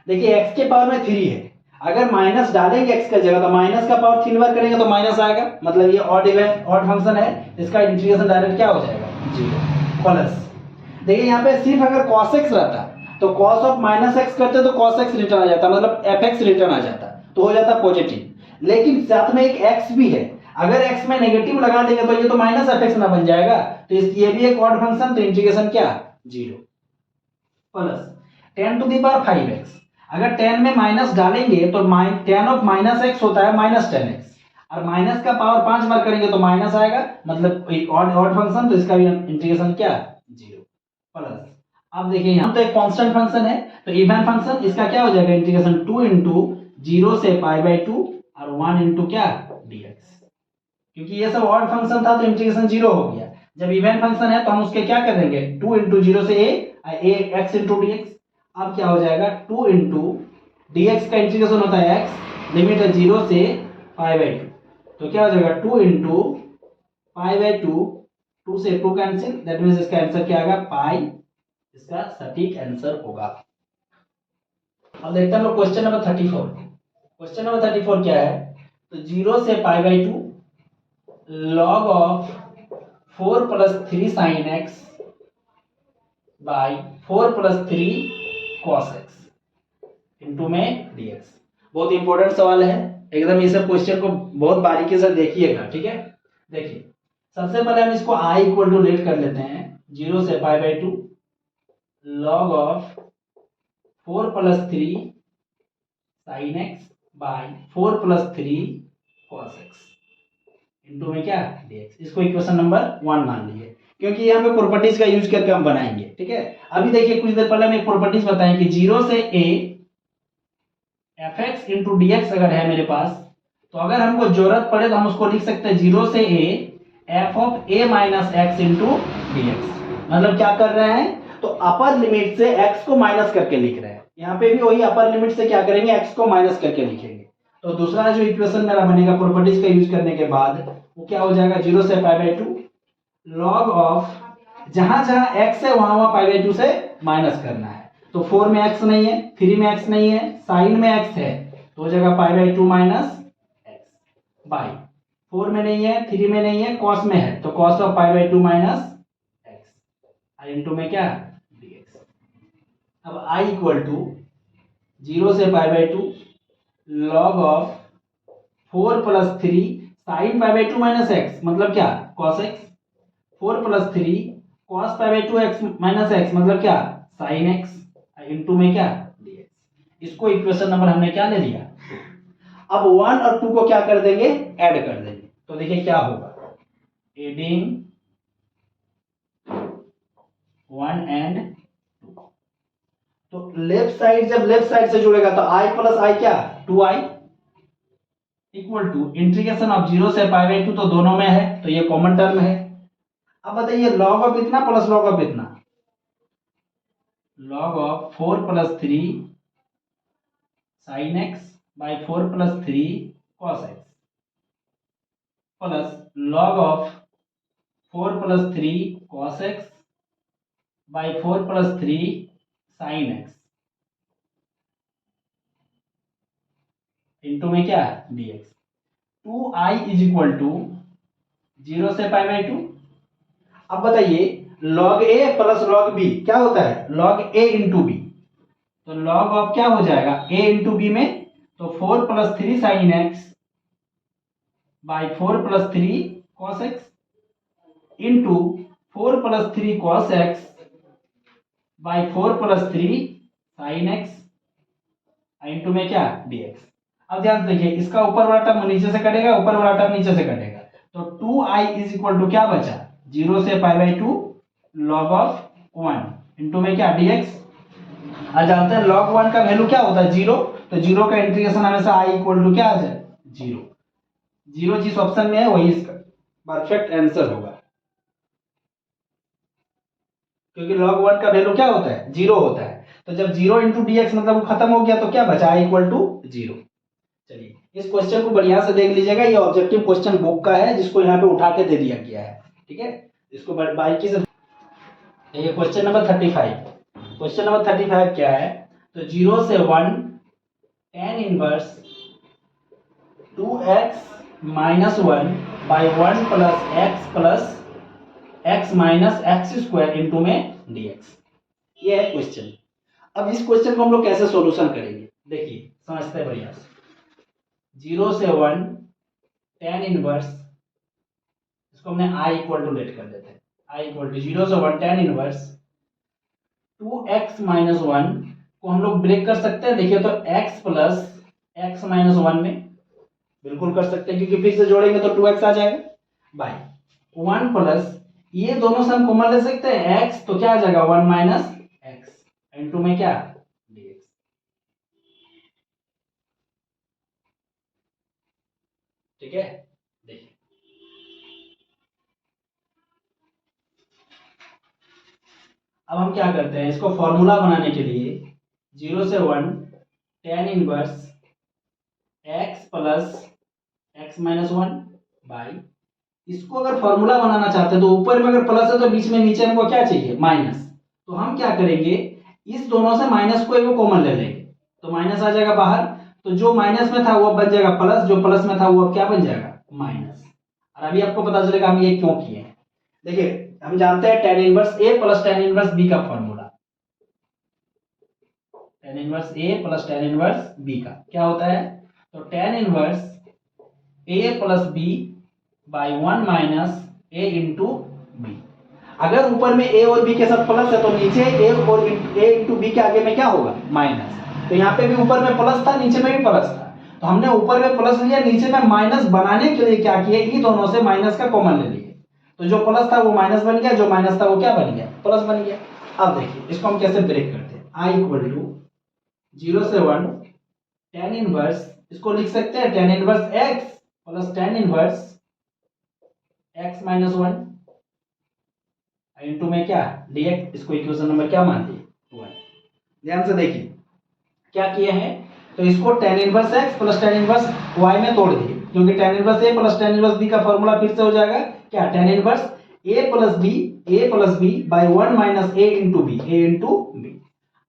Speaker 1: देखिए x के पावर में 3 है, अगर माइनस डालेंगे x का जगह तो माइनस का पावर 3 बार करेंगे तो माइनस आएगा, मतलब ये ऑड इवन ऑड फंक्शन है, इसका इंटीग्रेशन डायरेक्ट क्या हो जाएगा 0 प्लस देखिए यहाँ पे सिर्फ अगर cos x रहता तो cos ऑफ -x करते तो cos x रिटर्न आ जाता, मतलब fx रिटर्न आ जाता तो हो जाता पॉजिटिव, लेकिन साथ में एक x भी है, अगर x में नेगेटिव लगा देंगे तो ये तो -fx ना बन जाएगा, तो ये भी एक ऑड फंक्शन, तो इंटीग्रेशन क्या 0 plus 10 to the power 5x, अगर 10 में माइनस डालेंगे तो 10 ऑफ -x होता है -10x, और माइनस का पावर 5 बार करेंगे तो माइनस आएगा, मतलब एक ऑड फंक्शन, तो इसका भी इंटीग्रेशन क्या 0 प्लस। अब देखिए यहाँ तो एक कांस्टेंट फंक्शन है, तो इवन फंक्शन, इसका क्या हो जाएगा इंटीग्रेशन 2 इंटू 0 से π/2 और 1 इंटू क्या dx, क्योंकि ये सब ऑड फंक्शन था तो इंटीग्रेशन 0 हो गया, जब इवन फंक्शन है तो हम उसके क्या कर देंगे 2 इंटू 0 से a x इंटू dx। अब क्या हो जाएगा 2 इंटू dx का इंटीग्रेशन होता है x, लिमिट है 0 से π/2, तो क्या हो जाएगा 2 इंटू π/2, 2 से 2 कैंसिल, दैट मींस इसका आंसर क्या आएगा पाई, इसका सटीक आंसर होगा। अब देखते हैं क्वेश्चन नंबर 34। क्वेश्चन नंबर 34 क्या है, तो 0 से π/2 log of 4 plus 3 sin x by 4 plus 3 cos x into में dx। बहुत इंपॉर्टेंट सवाल है, एकदम ये सब क्वेश्चन को बहुत बारीकी से देखिएगा, ठीक है। देखिए सबसे पहले हम इसको i इक्वल टू लेट कर लेते हैं, 0 से π/2 log of 4 plus 3 sin x by 4 plus 3 cos x into में क्या dx। इसको इक्वेशन नंबर 1 मान लीजिए, क्योंकि यहाँ पे प्रॉपर्टीज का यूज करके हम बनाएंगे, ठीक है। अभी देखिए कुछ देर पहले मैं प्रॉपर्टीज बताएं कि 0 से a fx इंटू dx अगर है मेरे पास, तो अगर हमको जरूरत पड़े तो हम उसको लिख सकते हैं 0 से a f of a minus x into dx। मतलब क्या कर रहे हैं, तो अपर लिमिट से x को माइनस करके लिख रहे हैं, यहाँ पे भी वही अपर लिमिट से क्या करेंगे x को माइनस करके लिखेंगे, तो दूसरा जो इक्वेशन मेरा बनेगा प्रॉपर्टीज का यूज करने के बाद वो क्या हो जाएगा 0 से π/2 लॉग ऑफ जहां जहां x है वहां वहां पाई बाई 2 से माइनस करना है। तो 4 में x नहीं है, 3 में x नहीं है, साइन में x है तो हो जाएगा पाई बाई 2 माइनस x बाई 4 में नहीं है, 3 में नहीं है, cos में है तो cos of pi by 2 minus x into में क्या dx। अब i इक्वल टू 0 से pi by 2 log of 4 plus 3 sine pi by 2 minus x मतलब क्या cos x, 4 plus 3 cos pi by 2 x minus x मतलब क्या साइन एक्स इंटू में क्या dx। इसको इक्वेशन नंबर हमने क्या ले लिया। अब 1 और 2 को क्या कर देंगे ऐड कर देंगे। तो देखिए क्या होगा एडिंग 1 एंड 2। तो लेफ्ट साइड जब लेफ्ट साइड से जुड़ेगा तो i प्लस आई क्या 2i equal to integration of 0 से पाई बाई 2 तो दोनों में है तो ये कॉमन टर्म है। अब बताइए लॉग ऑफ इतना प्लस लॉग ऑफ इतना, log of 4 plus 3 sine x by 4 plus 3 cos x plus log of 4 plus 3 cos x by 4 plus 3 sine x into में क्या dx। 2i is equal to 0 से pi by 2। अब बताइए log a plus log b क्या होता है log a into B. तो log of क्या हो जाएगा a इंटू बी में तो 4 plus 3 sine x by 4 plus 3 cos x into 4 plus 3 cos x by 4 plus 3 sine x into में क्या dx। अब ध्यान से देखिए इसका ऊपर वाला टर्म नीचे से कटेगा, ऊपर वाला टर्म नीचे से कटेगा तो 2i इज इक्वल टू क्या बचा 0 से pi by 2 log of 1 into में क्या dx। आज जानते हैं log 1 का वैल्यू क्या होता है 0 तो 0 का इंटीग्रेशन हमेशा i इक्वल टू क्या आ जाए 0। 0 जिस ऑप्शन में है वही इसका परफेक्ट आंसर होगा क्योंकि log 1 का वैल्यू क्या होता है 0 होता है। तो जब 0 इंटू dx मतलब वो खत्म हो गया तो क्या बचा i इक्वल टू 0। चलिए इस क्वेश्चन को बढ़िया से देख लीजिएगा, ये ऑब्जेक्टिव क्वेश्चन बुक का है जिसको यहाँ पे उठा के दे दिया गया है। ठीक है इसको बारीकी से ये क्वेश्चन नंबर 35। क्वेश्चन नंबर 35 क्या है तो 0 से 1 tan inverse 2x minus 1 by 1 plus x minus x square into में dx। ये है क्वेश्चन। अब इस क्वेश्चन को हम लोग कैसे सॉल्यूशन करेंगे देखिए समझते हैं बढ़िया से। 0 से 1 tan इनवर्स इसको हमने i इक्वल टू लेट कर देते हैं i इक्वल टू 0 से 1 tan इनवर्स 2x माइनस 1 को हम लोग ब्रेक कर सकते हैं। देखिए तो x प्लस x माइनस 1 में बिल्कुल कर सकते हैं क्योंकि फिर से जोड़ेंगे तो 2x आ जाएगा बाई 1 प्लस ये दोनों से हम कॉमन ले सकते हैं x तो क्या आ जाएगा 1 माइनस x इंटू में क्या dx। ठीक है देखिए अब हम क्या करते हैं इसको फॉर्मूला बनाने के लिए 0 से 1 tan inverse x plus x minus 1 by इसको अगर फॉर्मूला बनाना चाहते हैं तो ऊपर में अगर प्लस है तो बीच में नीचे हमको क्या चाहिए माइनस। तो हम क्या करेंगे इस दोनों से माइनस को एक कॉमन ले लेंगे तो माइनस आ जाएगा बाहर तो जो माइनस में था वो बन जाएगा प्लस, जो प्लस में था वो अब क्या बन जाएगा माइनस। और अभी आपको पता चलेगा हम ये क्यों किए हैं। देखिए हम जानते हैं tan inverse a plus tan inverse b का formula. tan inverse a plus tan inverse b का क्या होता है तो tan inverse a plus b by 1 minus a into b. अगर ऊपर में a और b के साथ प्लस है तो नीचे a और a इंटू b के आगे में क्या होगा माइनस। तो यहाँ पे भी ऊपर में प्लस था नीचे में भी प्लस था तो हमने ऊपर में प्लस लिया नीचे में माइनस बनाने के लिए क्या किया इन दोनों से माइनस का कॉमन ले लिए तो जो प्लस था वो माइनस बन गया, जो माइनस था वो क्या बन गया प्लस बन गया। अब देखिए इसको हम कैसे ब्रेक करते हैं i इक्वल टू 0 से 1 tan इनवर्स इसको लिख सकते हैं tan inverse x plus tan inverse x minus 1 into में क्या dx। इसको इक्वेशन नंबर क्या मान दिए 1। ध्यान से देखिए क्या किए हैं तो इसको tan inverse x plus tan inverse y में तोड़ दिए क्योंकि tan inverse a plus tan inverse b का फॉर्मूला फिर से हो जाएगा क्या tan inverse a plus b by 1 minus a into b.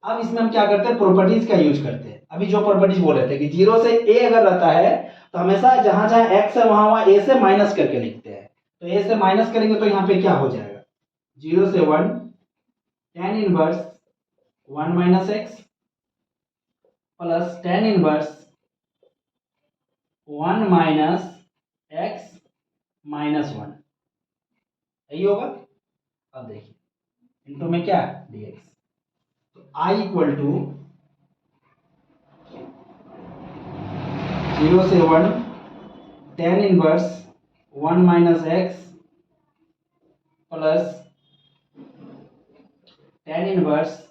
Speaker 1: अब इसमें हम क्या करते हैं, प्रॉपर्टीज का यूज करते हैं। अभी जो प्रॉपर्टीज बोल रहे थे कि 0 से a अगर रहता है तो हमेशा जहां जहां x है वहां वहां a से माइनस करके लिखते हैं। तो a से माइनस करेंगे तो यहाँ पे क्या हो जाएगा, 0 से 1 tan inverse 1 minus x plus tan inverse 1 minus x minus 1, यही होगा। अब देखिए इनटू में क्या dx, तो I इक्वल टू 0 से 1 tan inverse 1 minus x plus tan inverse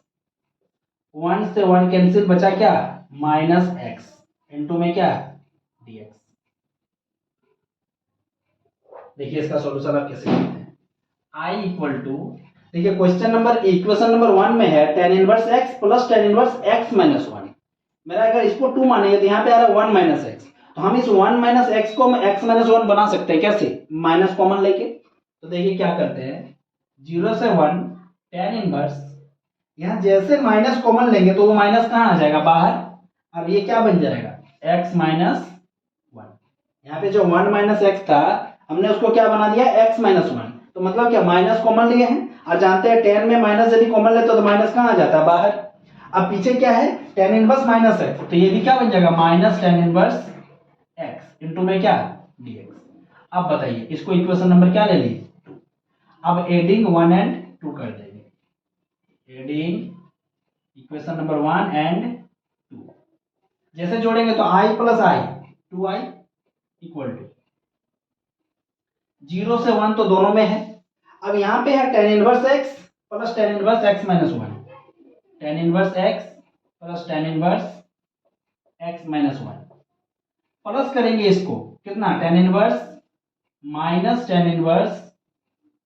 Speaker 1: 1 से 1 कैंसिल, बचा क्या माइनस एक्स इंटू में क्या dx। देखिए इसका सॉल्यूशन आप कैसे करते हैं। I इक्वल टू, देखिए क्वेश्चन नंबर इक्वेशन नंबर 1 में है tan inverse x plus tan inverse x minus 1। मेरा अगर इसको 2 मानेंगे तो यहाँ पे आ रहा है 1 माइनस एक्स, तो हम इस 1 माइनस एक्स को x माइनस 1 बना सकते हैं, कैसे, माइनस कॉमन लेके। तो देखिए क्या करते हैं, 0 से 1 tan इनवर्स, यहाँ जैसे माइनस कॉमन लेंगे तो वो माइनस कहाँ आ जाएगा, बाहर। अब ये क्या बन जाएगा, x माइनस 1। यहाँ पे जो 1 माइनस एक्स था हमने उसको क्या बना दिया, x माइनस 1। तो मतलब क्या, माइनस कॉमन लिए हैं, और जानते हैं tan में माइनस यदि कॉमन लेते तो माइनस कहाँ आ जाता है, बाहर। अब पीछे क्या है, tan इनवर्स माइनस एक्स, तो ये भी क्या बन जाएगा, minus tan inverse x into में क्या dx। अब बताइए इसको इक्वेशन नंबर क्या ले लिए, 2। अब एडिंग 1 एंड 2 कर देंगे, एडिंग इक्वेशन नंबर 1 एंड 2, जैसे जोड़ेंगे तो i plus i 2i equal to 0 से 1 तो दोनों में है। अब यहाँ पे है tan inverse x plus tan inverse x minus 1, tan inverse x plus tan inverse x minus 1, plus करेंगे इसको कितना, tan inverse minus tan inverse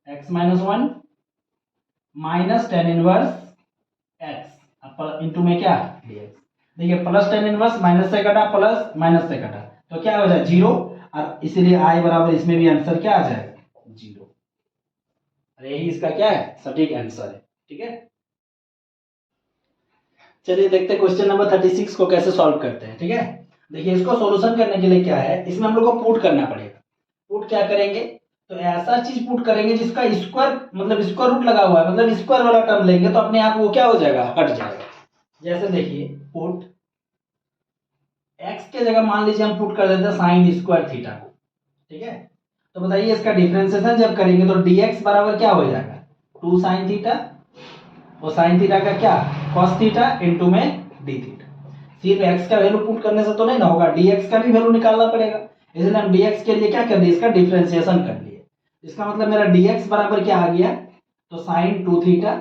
Speaker 1: x minus 1 minus tan inverse x into में क्या dx। देखिए प्लस tan इनवर्स माइनस से कटा, plus minus से कटा, तो क्या हो जाए 0, और इसीलिए i बराबर इसमें भी आंसर क्या आ जाएगा 0। अरे यही इसका क्या है, सटीक आंसर है, ठीक है। चलिए देखते हैं क्वेश्चन नंबर 36 को कैसे सॉल्व करते हैं, ठीक है। देखिए इसको सॉल्यूशन करने के लिए क्या है, इसमें हम लोग को पुट करना पड़ेगा। पुट क्या करेंगे, तो ऐसा चीज पुट करेंगे जिसका स्क्वायर, मतलब स्क्वायर रूट लगा हुआ है, मतलब स्क्वायर वाला टर्म लेंगे तो अपने आप वो क्या हो जाएगा, हट जाएगा। जैसे देखिए पुट x के जगह मान लीजिए हम पुट कर देते हैं साइन स्क्वायर थीटा को, ठीक है। तो बताइए इसका डिफरेंशिएशन जब करेंगे तो dx बराबर क्या हो जाएगा, 2 साइन थीटा, और साइन थीटा का क्या cos थीटा इंटू में d थीटा। सिर्फ x का वैल्यू पुट करने से तो नहीं ना होगा, dx का भी वैल्यू निकालना पड़ेगा, इसलिए हम dx के लिए क्या कर दिए, इसका डिफरेंशिएशन कर लिए। इसका मतलब मेरा dx बराबर क्या आ गया, तो sine 2 theta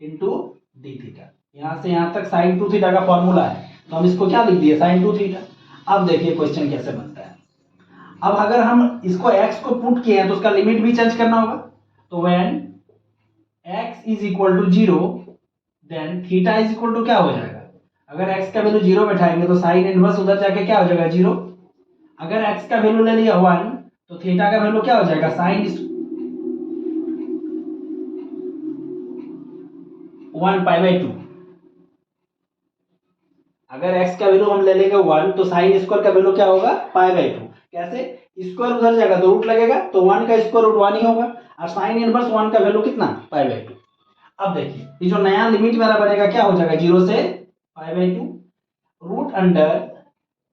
Speaker 1: into d theta. यहां से यहां तक साइन 2 थीटा का फॉर्मूला है, तो हम इसको क्या लिख दिए, साइन 2 थीटा। अब देखिए क्वेश्चन कैसे बनता है। अब अगर हम इसको x को पुट किए हैं तो उसका लिमिट भी चेंज करना होगा। तो when x is equal to 0 then theta is equal to क्या हो जाएगा, अगर x का वैल्यू 0 बैठाएंगे तो साइन इनवर्स उधर जाके क्या हो जाएगा 0। अगर x का वैल्यू ले लिया 1 तो थीटा का वैल्यू क्या हो जाएगा, साइन 1 पाई बाई 2। अगर x का वैल्यू हम ले लेंगे 1 तो साइन स्क्वायर का वैल्यू क्या होगा, पाई बाई 2। कैसे, स्क्वायर उधर जाएगा तो रूट लगेगा, तो 1 का स्क्वायर रूट 1 ही होगा, और साइन इनवर्स 1 का वैल्यू कितना, पाई बाई 2। अब देखिए ये जो नया लिमिट मेरा बनेगा क्या हो जाएगा, 0 से pi by 2 root under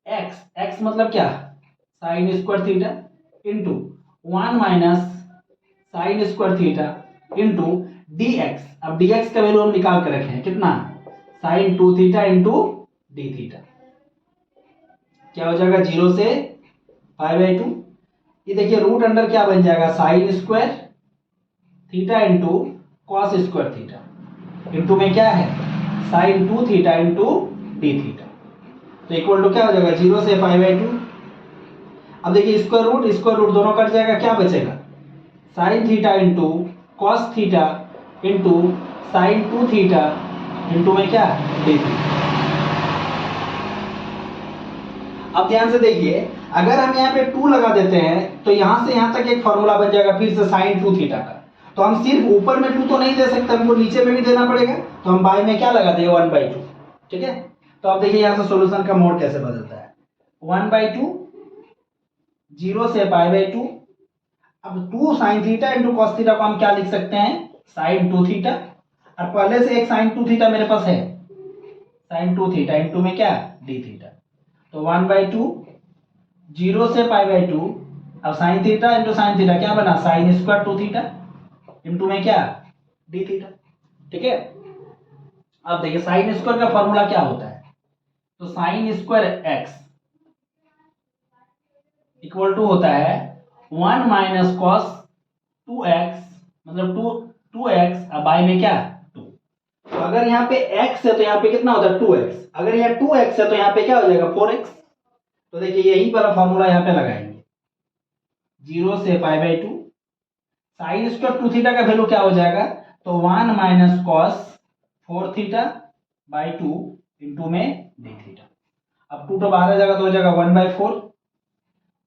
Speaker 1: x, x मतलब क्या, sine square theta into 1 minus sine square theta into dx। अब dx का वैल्यू हम निकाल के रखे हैं कितना, sine 2 theta into d theta, क्या हो जाएगा 0 से पाई बाई 2। ये देखिए रूट अंडर क्या बन जाएगा, sine square theta into cos square theta into में क्या है, sine 2 theta into d theta, तो इक्वल टू क्या हो जाएगा 0 से पाई बाई 2। अब देखिए स्क्वायर रूट दोनों कट जाएगा, क्या बचेगा, sine theta into cos theta into sine 2 theta into में क्या डी थीटा। अब ध्यान से देखिए, अगर हम यहाँ पे 2 लगा देते हैं तो यहाँ से यहाँ तक एक फॉर्मूला बन जाएगा फिर से साइन 2 थीटा का। तो हम सिर्फ ऊपर में 2 तो नहीं दे सकते, हमको नीचे में भी देना पड़ेगा। तो हम बाई में क्या लगा दें 1/2। ठीक है, तो अब देखिए यहाँ से सॉल्यूशन का मोड कैसे बदलता है। 1/2 0 से π/2। अब 2 sin theta into cos theta को हम क्या लिख सकते हैं sin 2 थीटा। और पहले से एक sin 2 थीटा मेरे पास है, sin 2 थीटा इंटू में क्या d थीटा। तो 1/2 0 से π/2। अब sin theta into sin theta क्या बना sin स्क्वायर 2 थीटा इंटू में क्या d थीटा। ठीक है, अब देखिए sin स्क्वायर का फॉर्मूला क्या होता है। तो sin square x equal to होता है 1 माइनस कॉस 2x, मतलब 2x अब बाई में क्या 2। तो अगर यहाँ पे x है तो यहाँ पे कितना होता है 2x। अगर यहाँ 2x है तो यहाँ पे क्या हो जाएगा 4x। तो देखिए यही वाला फॉर्मूला यहाँ पे लगाएंगे 0 से π/2। साइन स्क्वायर 2 थीटा का वैल्यू क्या हो जाएगा, तो 1 minus cos 4 theta by 2 into में d थीटा। अब 2 तो बाहर आ जाएगा तो हो जाएगा 1/4।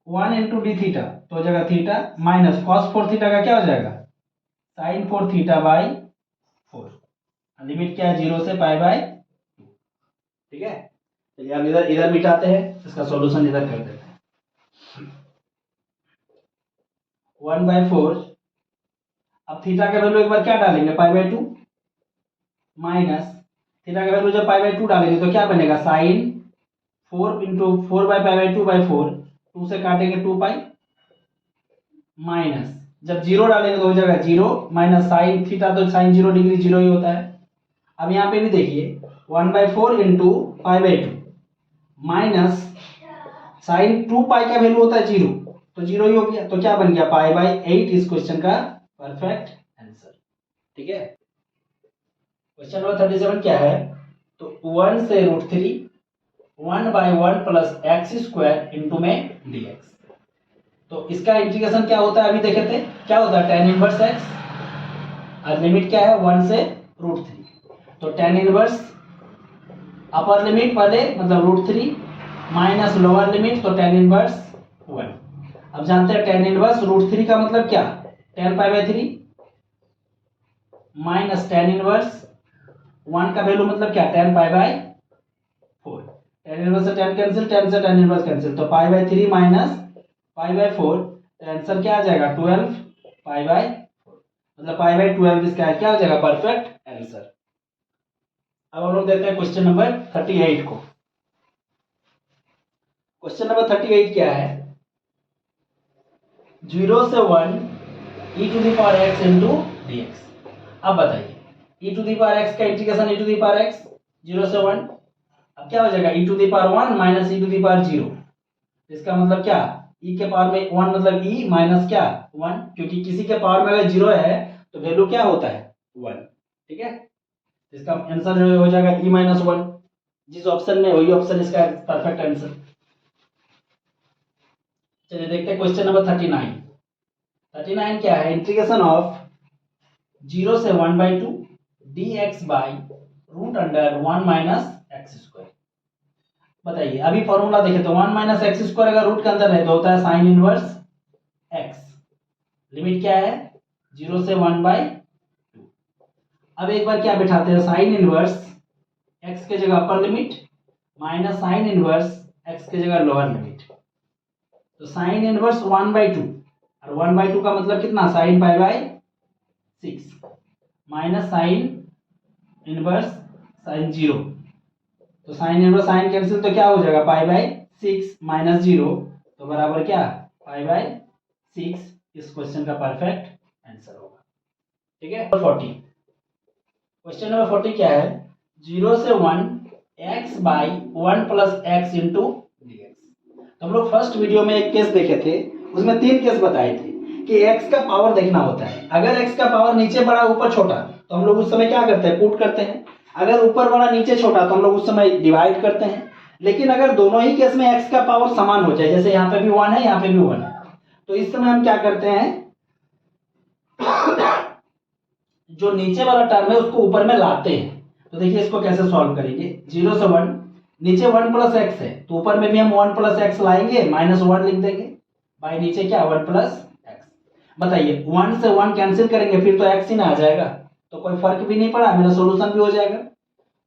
Speaker 1: 1 इंटू डी थीटा तो हो जाएगा थीटा माइनस कॉस 4 थीटा का क्या हो जाएगा साइन 4 थीटा बाई 4। लिमिट क्या है 0 से π/2। ठीक है, चलिए अब इधर इधर मिटाते हैं, इसका सॉल्यूशन इधर कर देते हैं 1/4। अब थीटा का वैल्यू एक बार क्या डालेंगे π/2 माइनस थीटा का वैल्यू जब π/2 डालेंगे तो क्या बनेगा साइन 4 इंटू 4/π/2/4। 2 से काटेंगे 2π माइनस जब 0 डालेंगे तो हो जाएगा 0 माइनस साइन थीटा तो साइन 0 डिग्री 0 ही होता है। अब यहाँ पे भी देखिए 1/4 इंटू π/2 माइनस साइन 2π का वैल्यू होता है 0 तो 0 ही हो गया। तो क्या बन गया π/8 इस क्वेश्चन का परफेक्ट आंसर। ठीक है, क्वेश्चन नंबर 37 क्या है, तो 1 से √3 1/1 प्लस एक्स स्क्वायर इंटू में dx। तो इसका इंटीग्रेशन क्या होता है अभी देखे थे, क्या होता है tan इनवर्स x और लिमिट क्या है 1 से √3। तो tan इनवर्स अपर लिमिट पहले मतलब √3 माइनस लोअर लिमिट तो tan इनवर्स 1। अब जानते हैं tan इनवर्स √3 का मतलब क्या tan π/3 माइनस tan इनवर्स 1 का वैल्यू मतलब क्या tan π/4। tan इनवर्स से tan कैंसिल, tan से tan इनवर्स कैंसिल, तो π/3 माइनस π/4 तो आंसर क्या आ जाएगा 12 π/4 मतलब π/12 इसका क्या हो जाएगा परफेक्ट आंसर। अब हम लोग देखते हैं क्वेश्चन नंबर 38 को। क्वेश्चन नंबर 38 क्या है 0 से 1 e⁻x इंटू dx। अब बताइए e⁻x का इंटीग्रेशन e⁻x 0 से 1। अब क्या हो जाएगा e⁻1 माइनस e⁻0। इसका मतलब क्या e के पावर में 1 मतलब e माइनस क्या 1, क्योंकि किसी के पावर में अगर 0 है तो वैल्यू क्या होता है 1। ठीक है, इसका आंसर जो हो जाएगा e-1। जिस ऑप्शन में वही ऑप्शन इसका परफेक्ट आंसर। चलिए देखते हैं क्वेश्चन नंबर 39। 39 क्या है इंटीग्रेशन ऑफ 0 से 1/2 dx by √1 minus x square. बताइए अभी फॉर्मूला देखें तो 1 माइनस एक्स स्क्वायर अगर रूट के अंदर है तो होता है साइन इनवर्स x। लिमिट क्या है 0 से 1/2। अब एक बार क्या बिठाते हैं साइन इनवर्स x के जगह upper limit minus sine inverse x के जगह लोअर लिमिट। तो साइन इनवर्स 1/2 और 1/2 का मतलब कितना sine π/6 minus sine inverse sine 0। तो साइन इनवर्स साइन कैंसिल तो क्या हो जाएगा π/6 माइनस 0 तो बराबर क्या π/6 इस क्वेश्चन का परफेक्ट आंसर होगा। ठीक है, 40 क्वेश्चन नंबर 40 क्या है 0 से 1 x by 1 plus x into dx। तो हम लोग फर्स्ट वीडियो में एक केस देखे थे, उसमें 3 केस बताए थे कि x का पावर देखना होता है। अगर x का पावर नीचे बड़ा ऊपर छोटा तो हम लोग उस समय क्या करते हैं पुट करते हैं। अगर ऊपर बड़ा नीचे छोटा तो हम लोग उस समय डिवाइड करते हैं। लेकिन अगर दोनों ही केस में x का पावर समान हो जाए, जैसे यहाँ पे भी 1 है यहाँ पे भी 1 है, तो इस समय हम क्या करते हैं जो नीचे वाला टर्म है उसको ऊपर में लाते हैं। तो देखिए इसको कैसे सॉल्व करेंगे 0 से 1 नीचे 1 प्लस एक्स है तो ऊपर में भी हम 1 प्लस एक्स लाएंगे, -1 लिख देंगे, बाई नीचे क्या 1 प्लस एक्स। बताइए 1 से 1 कैंसिल करेंगे फिर तो एक्स ही ना आ जाएगा, तो कोई फर्क भी नहीं पड़ा, मेरा सोल्यूशन भी हो जाएगा।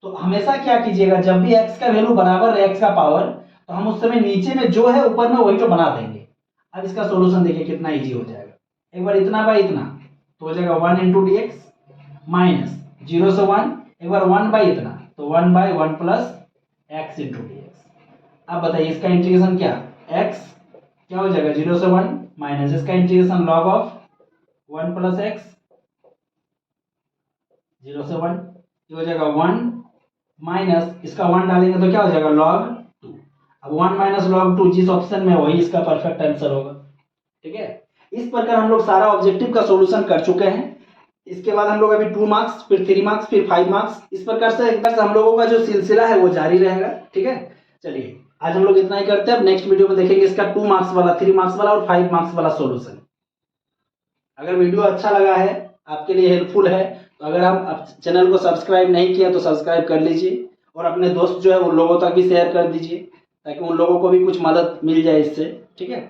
Speaker 1: तो हमेशा क्या कीजिएगा, जब भी x का वैल्यू बराबर है x का पावर, तो हम उस समय नीचे में जो है ऊपर में वही तो बना देंगे। अब इसका सोल्यूशन देखिए कितना इजी हो जाएगा। एक बार इतना बाई इतना तो हो जाएगा 1 इंटू डी एक्स माइनस 0 से 1, एक बार 1 बाई इतना तो 1 by 1 plus x into d x. अब बताइए इसका इंटीग्रेशन क्या, x क्या हो जाएगा 0 से 1 माइनस इसका integration log of 1 plus x 0 से 1, ये हो जाएगा 1 माइनस इसका 1 डालेंगे तो क्या हो जाएगा log 2। अब 1 माइनस log 2 जिस ऑप्शन में वही इसका परफेक्ट आंसर होगा। ठीक है, इस प्रकार हम लोग सारा ऑब्जेक्टिव का सॉल्यूशन कर चुके हैं। इसके बाद हम लोग अभी 2 मार्क्स, फिर 3 मार्क्स, फिर 5 मार्क्स, इस प्रकार से हम लोगों का जो सिलसिला है वो जारी रहेगा। ठीक है, चलिए आज हम लोग इतना ही करते हैं। अब नेक्स्ट वीडियो में देखेंगे इसका 2 मार्क्स वाला, 3 मार्क्स वाला और 5 मार्क्स वाला सॉल्यूशन। अगर वीडियो अच्छा लगा है, आपके लिए हेल्पफुल है, तो अगर आप चैनल को सब्सक्राइब नहीं किया तो सब्सक्राइब कर लीजिए और अपने दोस्त जो है उन लोगों तक भी शेयर कर दीजिए ताकि उन लोगों को भी कुछ मदद मिल जाए इससे। ठीक है।